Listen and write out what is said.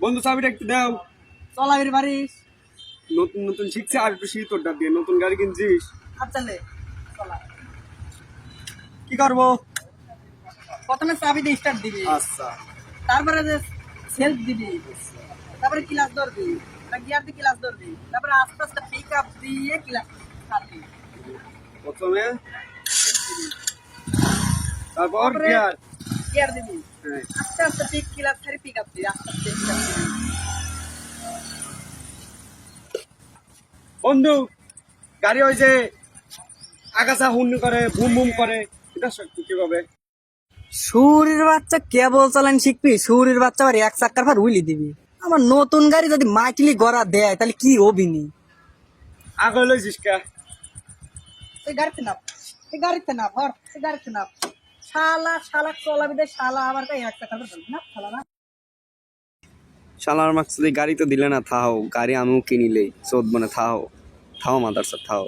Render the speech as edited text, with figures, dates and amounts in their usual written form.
বন্ধু চাবিটা একটু দাও। চলাবির পারিস? নতুন নতুন শিখছে, আর একটু শিখ তোরটা দিয়ে। নতুন গাড়ি কিনছিস? আচ্ছা লে চলা। কি করবো? প্রথমে চাবি দিয়ে স্টার্ট দিবি, আচ্ছা তারপরে যে সেলফ দিবি, তারপরে ক্লাস ধরবি, গিয়ার দিয়ে ক্লাস ধরবি, তারপরে আস্তে আস্তে পিক আপ দিয়ে ক্লাস ছাড়বি। প্রথমে, তারপর তারপরে গিয়ার। গিয়ার দিবি, হ্যাঁ। আস্তে আস্তে পিক ক্লাস ছাড়ি পিক আপ দিবি, আস্তে আস্তে পিক আপ দিবি। বন্ধু গাড়ি ওই যে আগাছা হুন্ডি করে, বুম বুম করে, এটা কিভাবে? শুরির বাচ্চা কেবল চালান শিখবি? শুরির বাচ্চা আবার এক চাক্কার পর উইলি দিবি। আমার নতুন গাড়ি যদি মাইটিলি গড়া দেয় তাহলে কি হবিনি? আগে লইছিস কে? এই গাড়িতে নাম, এই গাড়িতে নাম, হর এই গাড়িতে নাম। শালা শালা চলাবি দে, শালা আবার কই এক চাক্কার পর না শালা না। শালার মাকসুদি গাড়ি তো দিলে না, থাও গাড়ি আমিও কিনিলেই চোদ বনে, থাও থাও মাদারসা থাও।